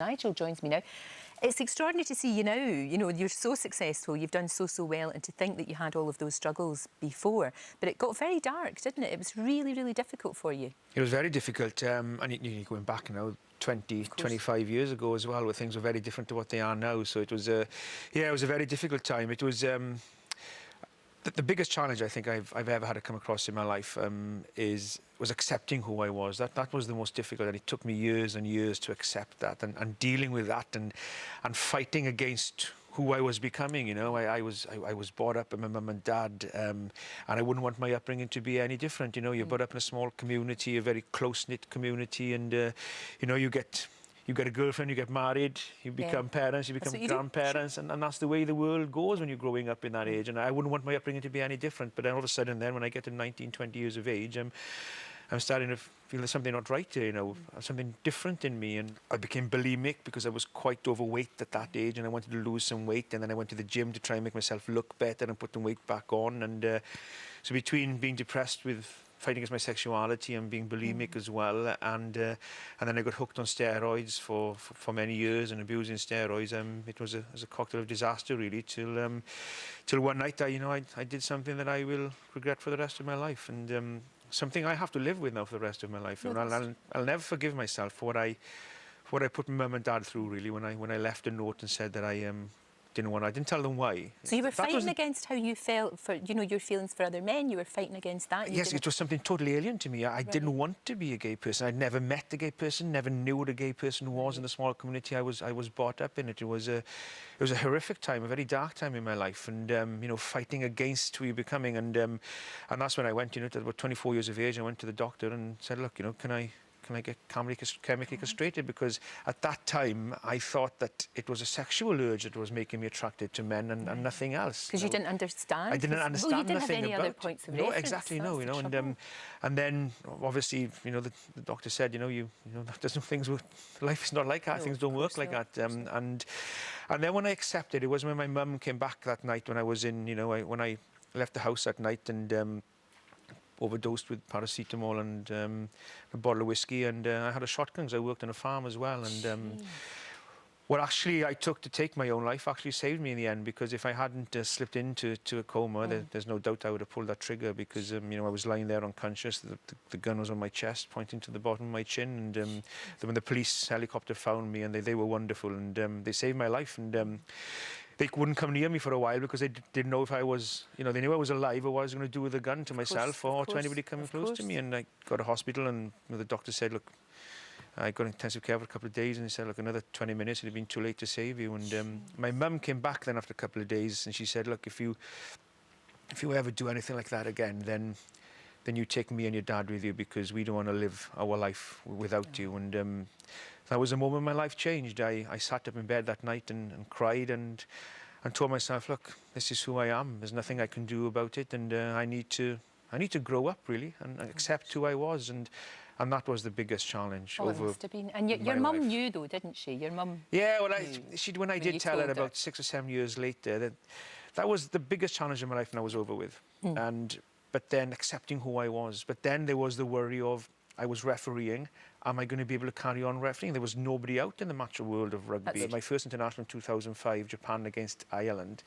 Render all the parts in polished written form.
Nigel joins me now. It's extraordinary to see you now. You know, you're so successful, you've done so well, and to think that you had all of those struggles before. But it got very dark, didn't it? It was really, really difficult for you. It was very difficult, and you're going back now 25 years ago as well, where things were very different to what they are now. So it was, it was a very difficult time. It was the biggest challenge I think I've ever had to come across in my life was accepting who I was. That was the most difficult, and it took me years and years to accept that, and dealing with that, and fighting against who I was becoming. You know, I was brought up by my mum and dad, and I wouldn't want my upbringing to be any different. You know, you're brought up in a small community, a very close-knit community, and you know, you get a girlfriend, you get married, you become parents, you become grandparents, and that's the way the world goes when you're growing up in that age. And I wouldn't want my upbringing to be any different. But then all of a sudden, then when I get to 19, 20 years of age, I'm starting to feel there's something not right there, you know, something different in me. And I became bulimic because I was quite overweight at that age, and I wanted to lose some weight. And then I went to the gym to try and make myself look better and put the weight back on. And so between being depressed with fighting against my sexuality and being bulimic as well, and then I got hooked on steroids for many years and abusing steroids. It was a cocktail of disaster really, till one night I did something that I will regret for the rest of my life, and something I have to live with now for the rest of my life. And I'll never forgive myself for what I put my mum and dad through really, when I left a note and said that I didn't tell them why. So you were fighting against how you felt for, you know, your feelings for other men. You were fighting against that. Yes, it was something totally alien to me. I didn't want to be a gay person. I'd never met a gay person, never knew what a gay person was in the small community I was brought up in. It was a horrific time, a very dark time in my life, and you know, fighting against who you're becoming. And that's when I went, you know, to about 24 years of age. I went to the doctor and said, look, you know, can I get chemically castrated? Because at that time I thought that it was a sexual urge that was making me attracted to men, and nothing else. Because you didn't understand? I didn't understand. Well, you didn't nothing have any about other points of reference. No, exactly, no, you know, and then obviously, you know, the doctor said, you know, there's no things, life is not like that, things don't work like that. And then when I accepted, it was when my mum came back that night, when I was in, you know, when I left the house that night and overdosed with paracetamol and a bottle of whiskey, and I had a shotgun because I worked on a farm as well. And what actually I took to take my own life actually saved me in the end, because if I hadn't slipped into a coma, there's no doubt I would have pulled that trigger, because you know, I was lying there unconscious. The gun was on my chest, pointing to the bottom of my chin, and when the police helicopter found me, and they were wonderful, and they saved my life. And they wouldn't come near me for a while because they didn't know if I was, you know, they knew I was alive, or what I was going to do with the gun to myself or to anybody coming close to me. And I got to hospital, and you know, the doctor said, look, I got intensive care for a couple of days, and he said, look, another 20 minutes, it'd have been too late to save you. And my mum came back then after a couple of days, and she said, look, if you ever do anything like that again, then you take me and your dad with you, because we don't want to live our life without you. And that was the moment my life changed. I sat up in bed that night and cried and told myself, look, this is who I am. There's nothing I can do about it, and I need to grow up really and accept who I was. And that was the biggest challenge. Oh, it must have been. And your mum knew, though, didn't she? Your mum. Yeah, well, when I did tell her about 6 or 7 years later, that was the biggest challenge in my life, and I was over with. But then accepting who I was. But then there was the worry of, I was refereeing. Am I going to be able to carry on refereeing? There was nobody out in the macho world of rugby. My first international in 2005, Japan against Ireland,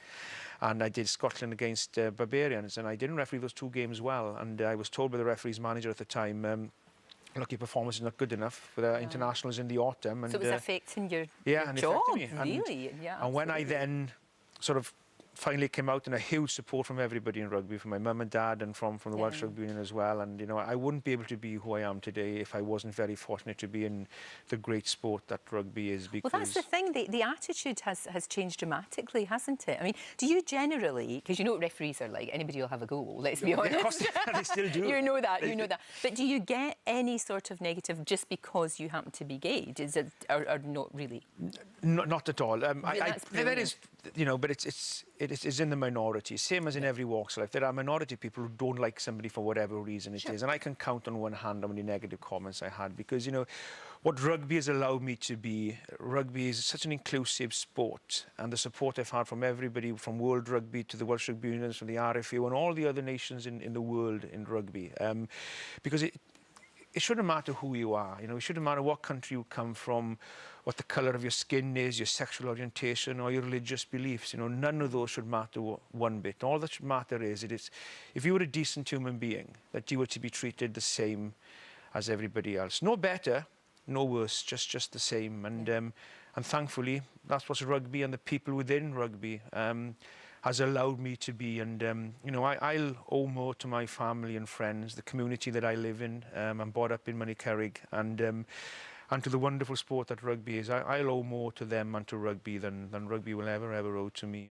and I did Scotland against Barbarians, and I didn't referee those 2 games well. And I was told by the referee's manager at the time, look, your performance is not good enough for the internationals in the autumn. And, so it was affecting your and job, me. really? And when I then sort of finally came out, and a huge support from everybody in rugby, from my mum and dad, and from the Welsh Rugby Union as well. And you know, I wouldn't be able to be who I am today if I wasn't very fortunate to be in the great sport that rugby is. Because, well, that's the thing. The attitude has changed dramatically, hasn't it? I mean, do you generally, because you know what referees are like, anybody will have a go, let's be honest. Of course they still do. You know that. But do you get any sort of negative just because you happen to be gay? Is it, or not really? Not at all. There is, you know, but it is in the minority, same as in every walk of life. There are minority people who don't like somebody for whatever reason it is, and I can count on one hand how many negative comments I had, because, you know, what rugby has allowed me to be, rugby is such an inclusive sport, and the support I've had from everybody, from World Rugby to the Welsh Rugby Unions, from the RFU and all the other nations in the world in rugby, because it shouldn't matter who you are, you know, it shouldn't matter what country you come from, what the colour of your skin is, your sexual orientation or your religious beliefs. You know, none of those should matter one bit. All that should matter is if you were a decent human being, that you were to be treated the same as everybody else. No better, no worse, just the same. And thankfully, that's what rugby and the people within rugby has allowed me to be. And you know, I'll owe more to my family and friends, the community that I live in. I'm brought up in Moneycarrig, and to the wonderful sport that rugby is. I'll owe more to them and to rugby than rugby will ever owe to me.